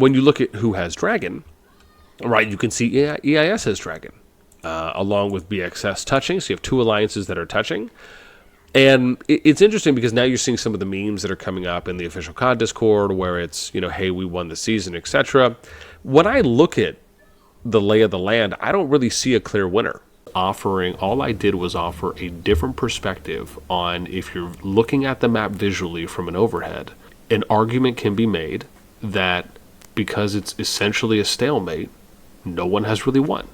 when you look at who has Dragon, right, you can see EIS has Dragon, along with BxS touching. So you have two alliances that are touching. And it's interesting because now you're seeing some of the memes that are coming up in the official COD Discord where it's, you know, hey, we won the season, etc. When I look at the lay of the land, I don't really see a clear winner. All I did was offer a different perspective on, if you're looking at the map visually from an overhead, an argument can be made that because it's essentially a stalemate, no one has really won.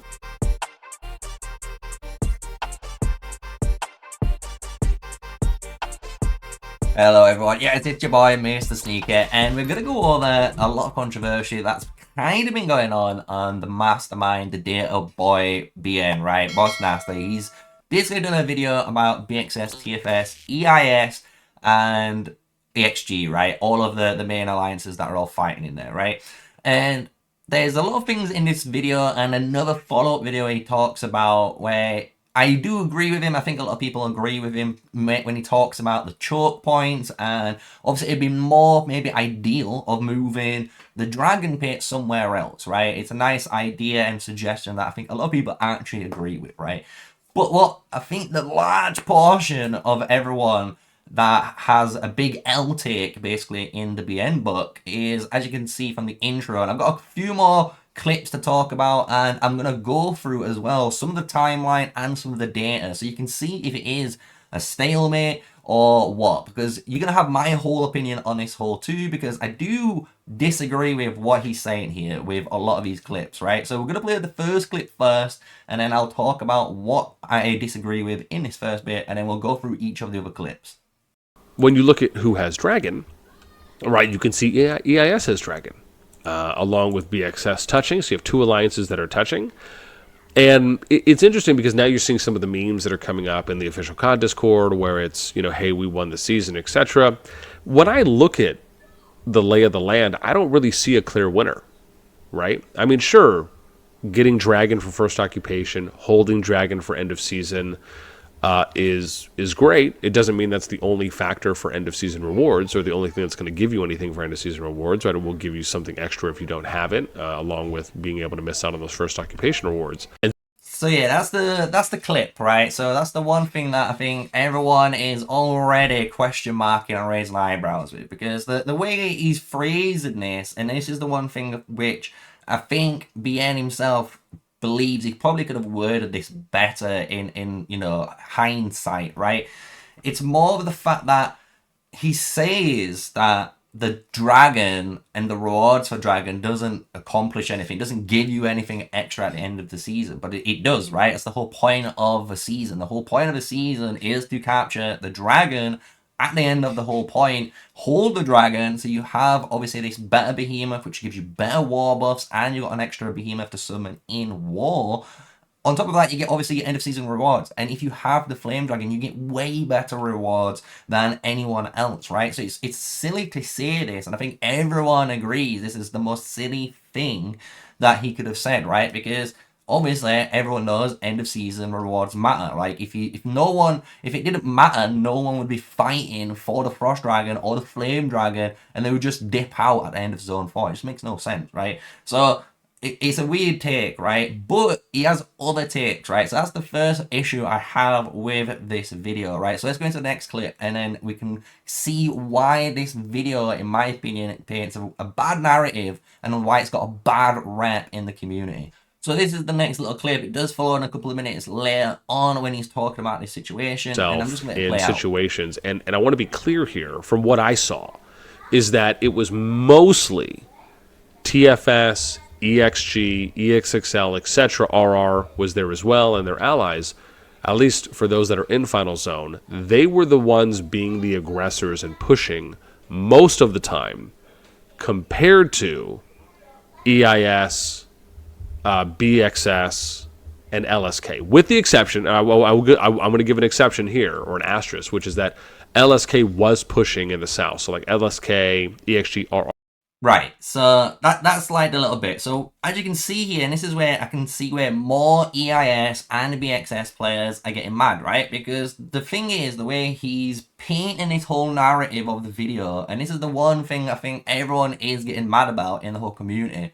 Hello everyone, yeah, it's your boy MrSneakyy, and we're going to go over a lot of controversy that's kind of been going on the mastermind, the data boy BN, right, BOSSNASTi. He's basically done a video about BxS, TFS, EiS, and EXG, right, all of the main alliances that are all fighting in there, right, and there's a lot of things in this video and another follow-up video he talks about where I do agree with him. I think a lot of people agree with him when he talks about the choke points, and obviously it'd be more maybe ideal of moving the Dragon Pit somewhere else, right? It's a nice idea and suggestion that I think a lot of people actually agree with, right? But what I think the large portion of everyone that has a big L take basically in the BN book is, as you can see from the intro, and I've got a few more clips to talk about, and I'm going to go through as well some of the timeline and some of the data so you can see if it is a stalemate or what, because you're going to have my whole opinion on this whole too, because I do disagree with what he's saying here with a lot of these clips, right? So we're going to play the first clip first, and then I'll talk about what I disagree with in this first bit, and then we'll go through each of the other clips. When you look at who has Dragon, right, you can see EIS has Dragon, along with BxS touching. So you have two alliances that are touching. And it's interesting because now you're seeing some of the memes that are coming up in the official COD Discord where it's, you know, hey, we won the season, etc. When I look at the lay of the land, I don't really see a clear winner, right? I mean, sure, getting Dragon for first occupation, holding Dragon for end of season, is great. It doesn't mean that's the only factor for end of season rewards or the only thing that's going to give you anything for end of season rewards, right? It will give you something extra if you don't have it, along with being able to miss out on those first occupation rewards. And so yeah, that's the clip, right? So that's the one thing that I think everyone is already question marking and raising eyebrows with, because the way he's phrasing this, and this is the one thing which I think BN himself believes he probably could have worded this better in you know, hindsight, right? It's more of the fact that he says that the Dragon and the rewards for Dragon doesn't accomplish anything, doesn't give you anything extra at the end of the season, but it does, right? It's the whole point of a season. The whole point of a season is to capture the Dragon at the end of the whole point, hold the Dragon, so you have obviously this better behemoth which gives you better war buffs, and you got an extra behemoth to summon in war. On top of that, you get obviously your end of season rewards, and if you have the Flame Dragon, you get way better rewards than anyone else, right? So it's silly to say this, and I think everyone agrees this is the most silly thing that he could have said, right? Because obviously, everyone knows end of season rewards matter. Like, if it didn't matter, no one would be fighting for the Frost Dragon or the Flame Dragon, and they would just dip out at the end of Zone 4. It just makes no sense, right? So it's a weird take, right? But he has other takes, right? So that's the first issue I have with this video, right? So let's go into the next clip, and then we can see why this video, in my opinion, paints a bad narrative, and why it's got a bad rep in the community. So this is the next little clip. It does follow in a couple of minutes later on when he's talking about this situation. And I'm just going to play situations. And I want to be clear here, from what I saw, is that it was mostly TFS, EXG, EXXL, etc. RR was there as well, and their allies, at least for those that are in Final Zone, they were the ones being the aggressors and pushing most of the time compared to EIS, BxS, and LSK, with the exception, I'm going to give an exception here, or an asterisk, which is that LSK was pushing in the south. So like LSK, EXG, RR. Right, so that's like a little bit. So as you can see here, and this is where I can see where more EIS and BxS players are getting mad, right? Because the thing is, the way he's painting this whole narrative of the video, and this is the one thing I think everyone is getting mad about in the whole community,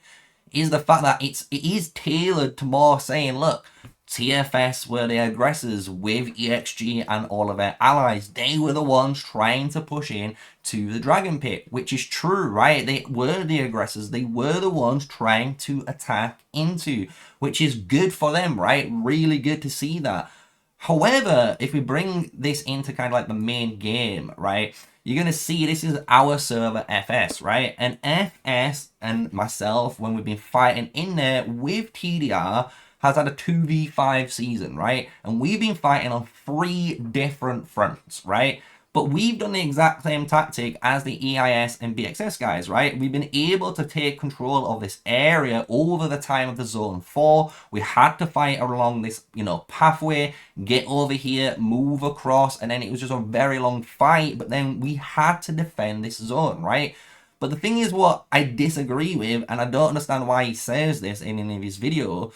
is the fact that it is tailored to more saying, look, TFS were the aggressors with EXG and all of their allies. They were the ones trying to push in to the Dragon Pit, which is true, right? They were the aggressors. They were the ones trying to attack into, which is good for them, right? Really good to see that. However, if we bring this into kind of like the main game, right, you're going to see this is our server FS, right? And FS and myself, when we've been fighting in there with TDR, has had a 2v5 season, right? And we've been fighting on 3 different fronts, right? But we've done the exact same tactic as the EIS and BxS guys, right? We've been able to take control of this area over the time of the Zone 4. We had to fight along this, pathway, get over here, move across, and then it was just a very long fight, but then we had to defend this zone, right? But the thing is what I disagree with, and I don't understand why he says this in any of his video,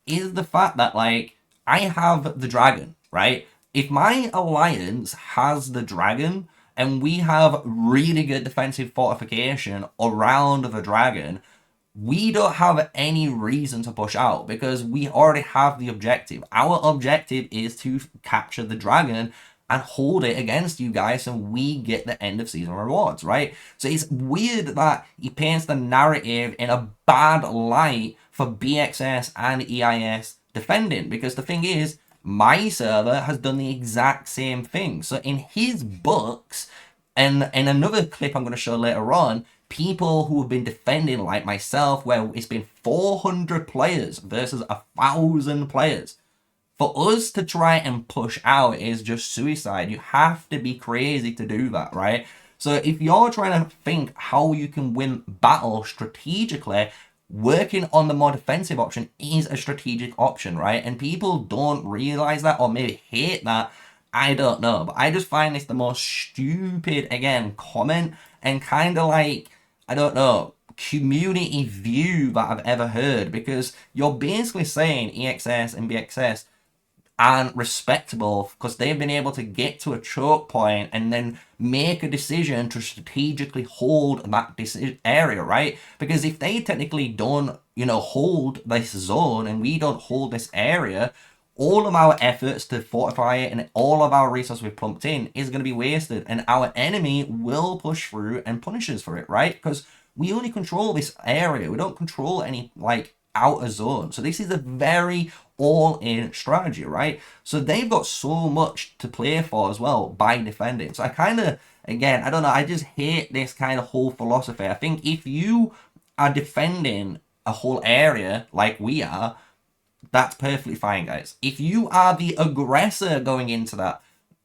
is the fact that, like, I have the dragon, right? If my alliance has the dragon and we have really good defensive fortification around the dragon, we don't have any reason to push out because we already have the objective. Our objective is to capture the dragon and hold it against you guys so we get the end of season rewards, right? So it's weird that he paints the narrative in a bad light for BxS and EIS defending, because the thing is, my server has done the exact same thing. So in his books, and in another clip I'm going to show later on, people who have been defending, like myself, where it's been 400 players versus 1,000 players. For us to try and push out is just suicide. You have to be crazy to do that, right? So if you're trying to think how you can win battle strategically, working on the more defensive option is a strategic option, right? And people don't realize that, or maybe hate that. I don't know, but I just find this the most stupid, again, comment and kind of like, I don't know, community view that I've ever heard, because you're basically saying EXS and BxS aren't respectable because they've been able to get to a choke point and then make a decision to strategically hold that area, right? Because if they technically don't, hold this zone and we don't hold this area, all of our efforts to fortify it and all of our resources we've pumped in is going to be wasted, and our enemy will push through and punish us for it, right? Because we only control this area. We don't control any, like, outer zone. So this is a very all-in strategy, right? So they've got so much to play for as well by defending. So I kind of, again, I don't know, I just hate this kind of whole philosophy. I think if you are defending a whole area like we are, that's perfectly fine, guys. If you are the aggressor going into that,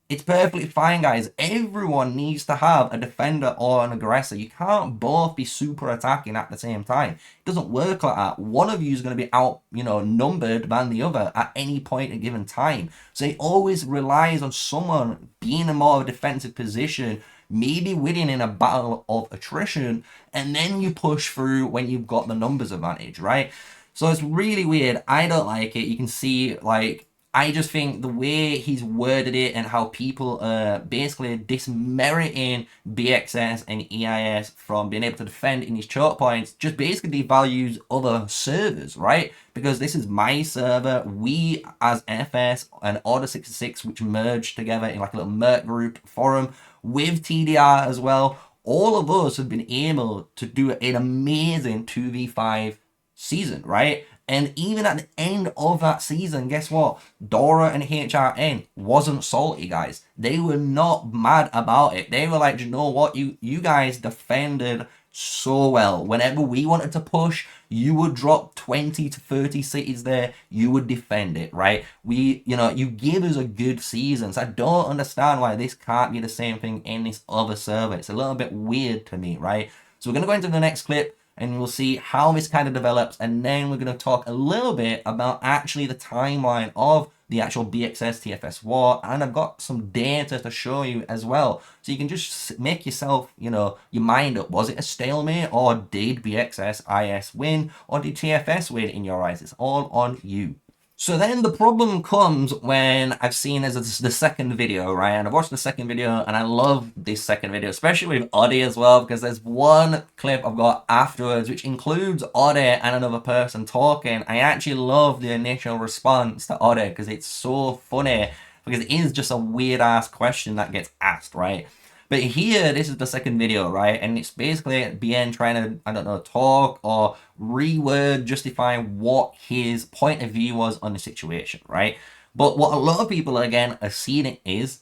it's perfectly fine, guys. Everyone needs to have a defender or an aggressor. You can't both be super attacking at the same time. It doesn't work like that. One of you is going to be out, numbered than the other at any point at given time. So it always relies on someone being in more of a defensive position, maybe winning in a battle of attrition, and then you push through when you've got the numbers advantage, right? So it's really weird. I don't like it. You can see, like, I just think the way he's worded it and how people are basically dismeriting BxS and EIS from being able to defend in these choke points just basically devalues other servers, right? Because this is my server. We as FS and Order 66, which merged together in like a little merc group forum with TDR as well. All of us have been able to do an amazing 2v5 season, right? And even at the end of that season, guess what? Dora and HRN wasn't salty, guys. They were not mad about it. They were like, you know what? You guys defended so well. Whenever we wanted to push, you would drop 20 to 30 cities there. You would defend it, right? You give us a good season. So I don't understand why this can't be the same thing in this other server. It's a little bit weird to me, right? So we're going to go into the next clip. and we'll see how this kind of develops, and then we're going to talk a little bit about actually the timeline of the actual BxS TFS war, and I've got some data to show you as well, so you can just make yourself, you know, your mind up. Was it a stalemate, or did BxS EiS win, or did TFS win in your eyes? It's all on you. So then the problem comes when I've seen as the second video, right? And I've watched the second video, and I love this second video, especially with Oddy as well, because there's one clip I've got afterwards, which includes Oddy and another person talking. I actually love the initial response to Oddy, because it's so funny, because it is just a weird-ass question that gets asked, right? But here, this is the second video, right? And it's basically BN trying to, I don't know, talk or reword, justify what his point of view was on the situation, right? But what a lot of people, again, are seeing it is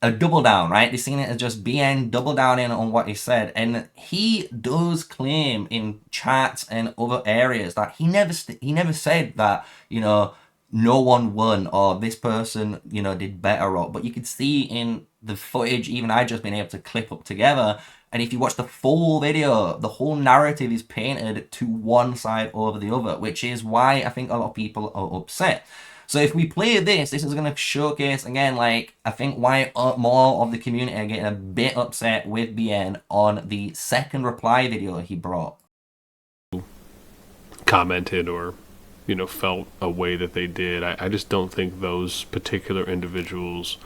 a double down, right? They're seeing it as just BN double downing on what he said. And he does claim in chats and other areas that he never said that, you know, no one won or this person, you know, did better. Or, but you could see in the footage, even I just been able to clip up together. And if you watch the full video, the whole narrative is painted to one side over the other, which is why I think a lot of people are upset. So if we play this is going to showcase, again, like, I think why more of the community are getting a bit upset with BN on the second reply video he brought. Commented or, you know, felt a way that they did. I just don't think those particular individuals,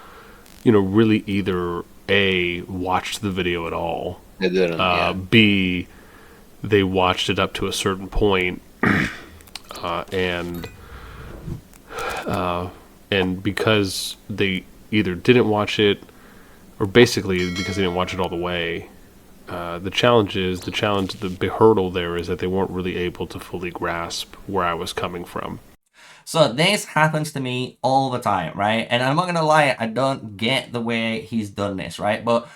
you know, really either A, watched the video at all. They didn't, yeah. B, they watched it up to a certain point, and because they either didn't watch it, or basically because they didn't watch it all the way, the hurdle there is that they weren't really able to fully grasp where I was coming from. So this happens to me all the time, right? And I'm not going to lie, I don't get the way he's done this, right? But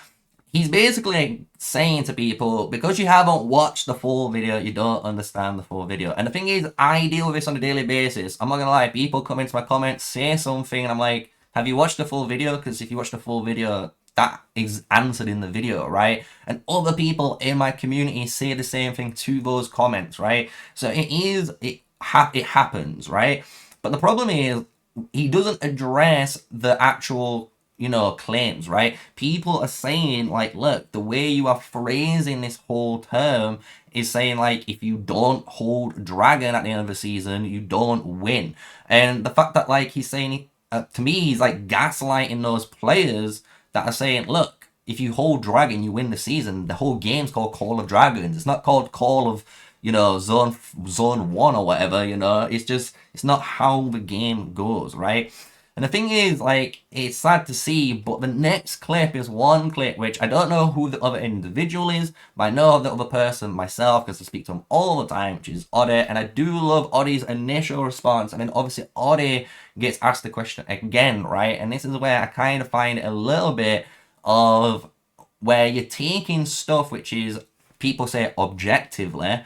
he's basically saying to people, because you haven't watched the full video, you don't understand the full video. And the thing is, I deal with this on a daily basis. I'm not going to lie, people come into my comments, say something, and I'm like, have you watched the full video? Because if you watch the full video, that is answered in the video, right? And other people in my community say the same thing to those comments, right? So it happens, right? But the problem is, he doesn't address the actual, you know, claims, right? People are saying, like, look, the way you are phrasing this whole term is saying, like, if you don't hold dragon at the end of the season, you don't win. And the fact that, like, he's saying, to me, he's, like, gaslighting those players that are saying, look, if you hold dragon, you win the season. The whole game's called Call of Dragons. It's not called Call of, you know, zone 1 or whatever, you know. It's not how the game goes, right? And the thing is, like, it's sad to see, but the next clip is one clip which I don't know who the other individual is, but I know the other person myself because I speak to him all the time, which is Oddy. And I do love Oddy's initial response. And then obviously Oddy gets asked the question again, right? And this is where I kind of find a little bit of where you're taking stuff which is, people say, objectively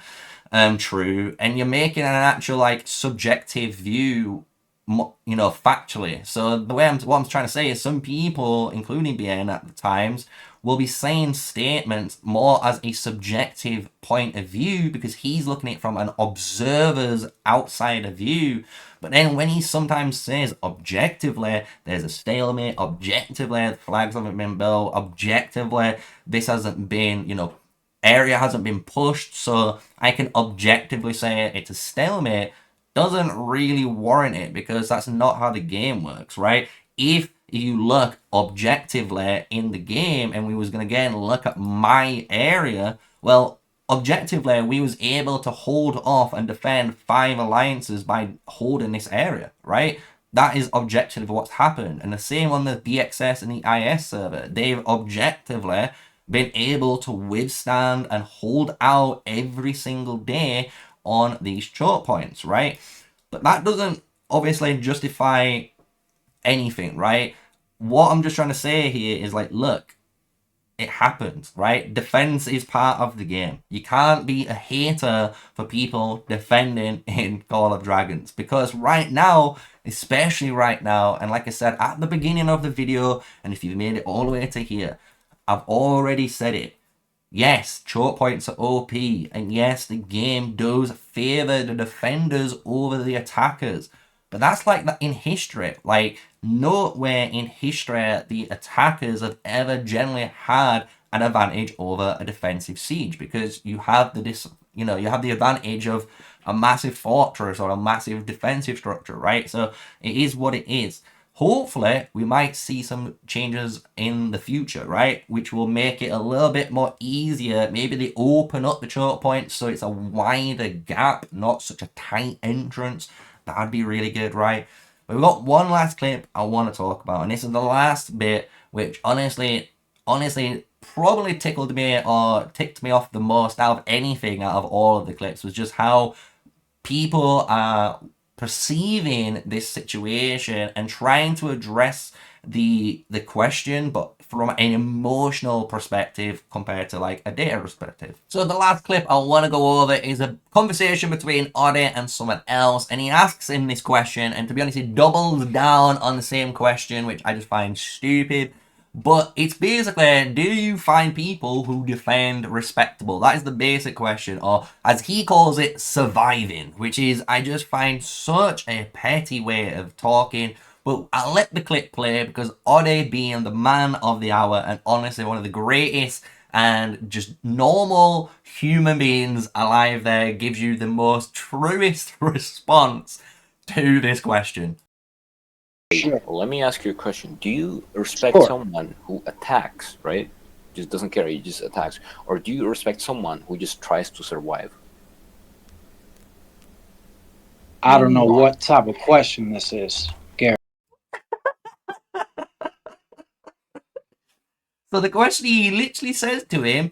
true, and you're making an actual, like, subjective view, you know, factually. So the way what I'm trying to say is, some people, including BN at the times, will be saying statements more as a subjective point of view because he's looking at it from an observer's outsider view. But then when he sometimes says objectively, there's a stalemate, objectively, the flags haven't been built, objectively, this hasn't been, you know, area hasn't been pushed, so I can objectively say it's a stalemate, doesn't really warrant it, because that's not how the game works, right? If you look objectively in the game, and we was going to again look at my area, well, objectively, we was able to hold off and defend 5 alliances by holding this area, right? That is objectively what's happened. And the same on the BxS and the EiS server. They've objectively been able to withstand and hold out every single day on these choke points, right? But that doesn't obviously justify anything, right? What I'm just trying to say here is, like, look, it happens, right? Defense is part of the game. You can't be a hater for people defending in Call of Dragons, because right now, especially right now, and like I said at the beginning of the video, and if you've made it all the way to here, I've already said it, Yes, choke points are OP, and yes, the game does favour the defenders over the attackers. But that's like that in history. Like, nowhere in history the attackers have ever generally had an advantage over a defensive siege, because you have you have the advantage of a massive fortress or a massive defensive structure, right? So it is what it is. Hopefully, we might see some changes in the future, right? Which will make it a little bit more easier. Maybe they open up the choke points so it's a wider gap, not such a tight entrance. That'd be really good, right? But we've got one last clip I want to talk about, and this is the last bit, which honestly, probably tickled me or ticked me off the most out of anything out of all of the clips, was just how people are perceiving this situation and trying to address the question, but from an emotional perspective compared to like a data perspective. So the last clip I want to go over is a conversation between Oddy and someone else, and he asks him this question, and to be honest, he doubles down on the same question, which I just find stupid. But it's basically, do you find people who defend respectable? That is the basic question, or as he calls it, surviving, which is, I just find such a petty way of talking. But I'll let the clip play, because Oddy, being the man of the hour and honestly one of the greatest and just normal human beings alive there, gives you the most truest response to this question. Sure. Well, let me ask you a question. Do you respect someone who attacks, right? Just doesn't care, he just attacks. Or do you respect someone who just tries to survive? I don't know what type of question this is, Gary. So the question, he literally says to him,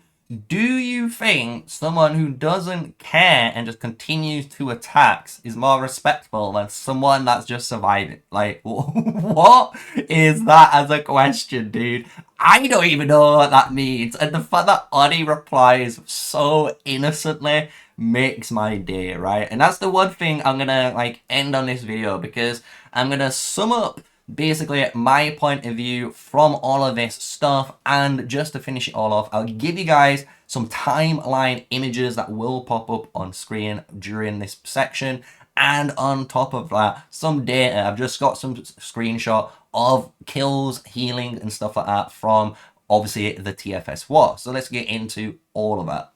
do you think someone who doesn't care and just continues to attack is more respectable than someone that's just surviving? Like, what is that as a question, dude? I don't even know what that means. And the fact that Oddy replies so innocently makes my day, right? And that's the one thing I'm gonna like end on this video, because I'm gonna sum up basically my point of view from all of this stuff. And just to finish it all off, I'll give you guys some timeline images that will pop up on screen during this section, and on top of that, some data. I've just got some screenshot of kills, healing and stuff like that from obviously the TFS war. So let's get into all of that.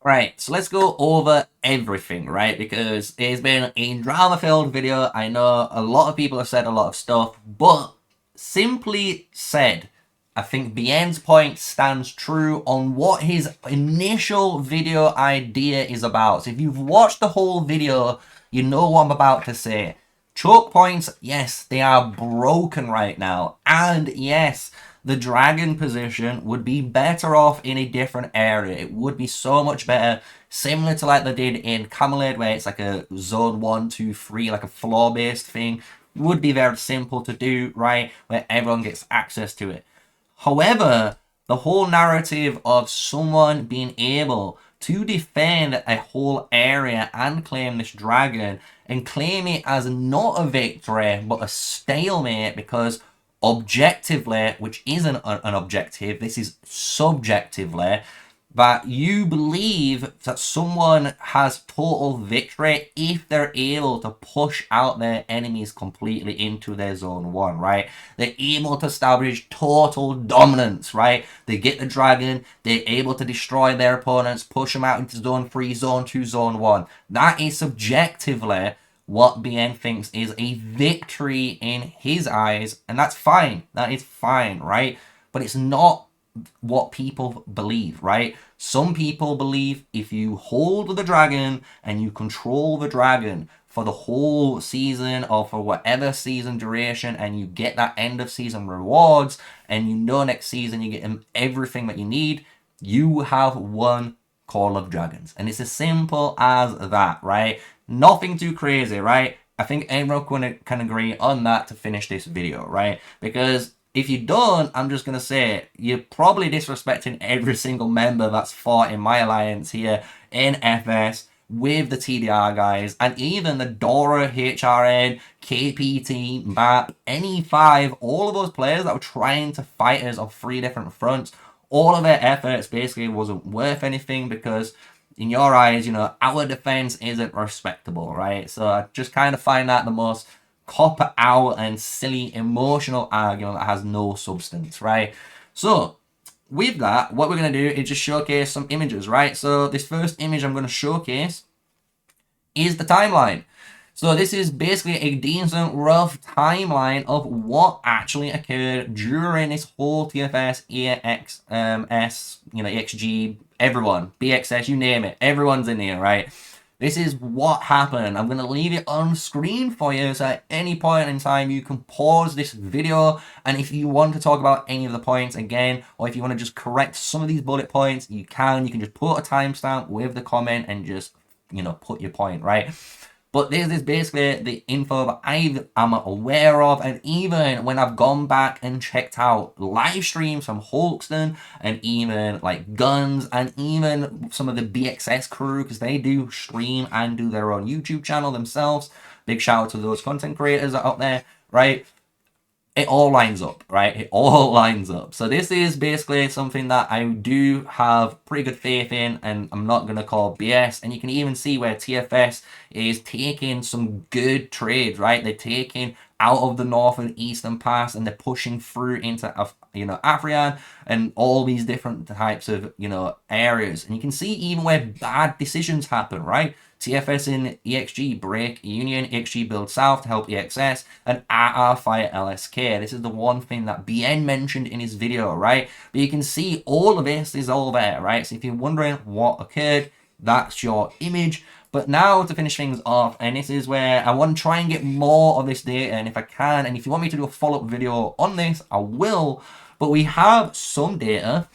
Right, so let's go over everything, right? Because it's been a drama-filled video. I know a lot of people have said a lot of stuff, but simply said, I think BN's point stands true on what his initial video idea is about. So if you've watched the whole video, you know what I'm about to say. Choke points, yes, they are broken right now. And yes, the dragon position would be better off in a different area. It would be so much better, similar to like they did in Camelid, where it's like a zone 1, 2, 3, like a floor-based thing. Would be very simple to do, right? Where everyone gets access to it. However, the whole narrative of someone being able to defend a whole area and claim this dragon, and claim it as not a victory, but a stalemate, because objectively, which isn't an objective, this is subjectively, that you believe that someone has total victory if they're able to push out their enemies completely into their zone 1, right? They're able to establish total dominance, right? They get the dragon, they're able to destroy their opponents, push them out into zone 3, zone 2, zone 1. That is subjectively what BN thinks is a victory in his eyes, and that's fine. That is fine, right? But it's not what people believe, right? Some people believe if you hold the dragon and you control the dragon for the whole season or for whatever season duration, and you get that end of season rewards, and you know next season you get everything that you need, you have won Call of Dragons. And it's as simple as that, right? Nothing too crazy, right? I think everyone can agree on that to finish this video, right? Because if you don't, I'm just going to say, you're probably disrespecting every single member that's fought in my alliance here in FS with the TDR guys, and even the Dora, HRN, KPT, MAP, NE5, all of those players that were trying to fight us on 3 different fronts, all of their efforts basically wasn't worth anything because in your eyes, you know, our defense isn't respectable, right? So I just kind of find that the most copper out and silly emotional argument that has no substance, right? So with that, what we're going to do is just showcase some images, right? So this first image I'm going to showcase is the timeline. So this is basically a decent rough timeline of what actually occurred during this whole TFS EXS, you know, EXG, everyone, BxS, you name it, everyone's in here, right? This is what happened. I'm going to leave it on screen for you, so at any point in time you can pause this video, and if you want to talk about any of the points again, or if you want to just correct some of these bullet points, you can just put a timestamp with the comment and just, you know, put your point, right? But this is basically the info that I am aware of, and even when I've gone back and checked out live streams from Hulkston, and even like Guns, and even some of the BxS crew, because they do stream and do their own YouTube channel themselves. Big shout out to those content creators out there, right? It all lines up, right? It all lines up. So this is basically something that I do have pretty good faith in, and I'm not going to call BS. And you can even see where TFS is taking some good trades, right? They're taking out of the north and eastern pass, and they're pushing through into, you know, Afrian and all these different types of, you know, areas. And you can see even where bad decisions happen, right? TFS in EXG break Union, EXG build south to help EXS, and RR fire LSK. This is the one thing that BN mentioned in his video, right? But you can see all of this is all there, right? So if you're wondering what occurred, that's your image. But now to finish things off, and this is where I want to try and get more of this data, and if I can, and if you want me to do a follow-up video on this, I will. But we have some data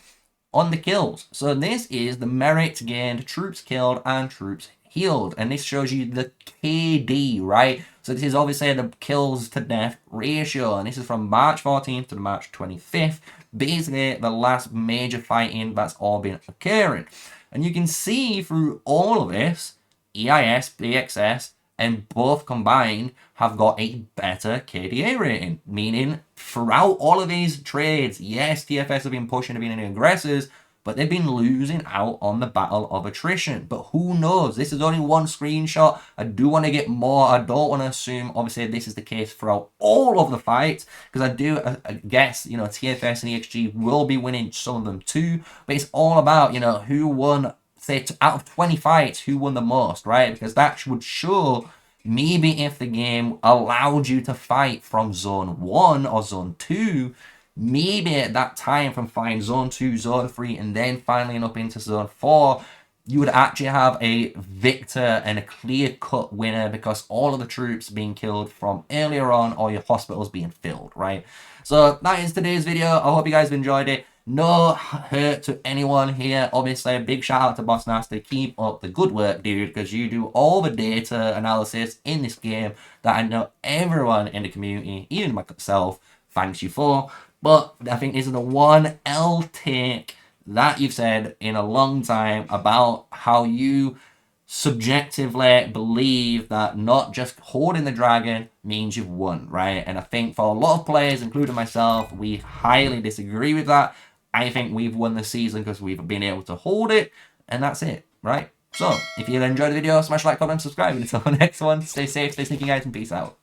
on the kills. So this is the merit gained, troops killed, and troops healed, and this shows you the KD, right? So this is obviously the kills to death ratio, and this is from March 14th to March 25th, basically the last major fighting that's all been occurring. And you can see through all of this, EIS, BxS, and both combined have got a better KDA rating, meaning throughout all of these trades, yes, TFS have been pushing to be in aggressors, but they've been losing out on the battle of attrition. But who knows? This is only one screenshot. I do want to get more. I don't want to assume, obviously, this is the case throughout all of the fights, because I do guess, you know, TFS and EXG will be winning some of them too. But it's all about, you know, who won, say, out of 20 fights, who won the most, right? Because that would show maybe if the game allowed you to fight from zone 1 or zone 2, maybe at that time from fighting zone 2, zone 3, and then finally up into zone 4, you would actually have a victor and a clear-cut winner, because all of the troops being killed from earlier on, or your hospitals being filled, right? So that is today's video. I hope you guys enjoyed it. No hurt to anyone here. Obviously, a big shout out to BOSSNASTi. Keep up the good work, dude, because you do all the data analysis in this game that I know everyone in the community, even myself, thanks you for. But I think this is the one L take that you've said in a long time about how you subjectively believe that not just holding the dragon means you've won, right? And I think for a lot of players, including myself, we highly disagree with that. I think we've won the season because we've been able to hold it, and that's it, right? So, if you enjoyed the video, smash like, comment, subscribe, and until the next one, stay safe, stay sneaky, guys, and peace out.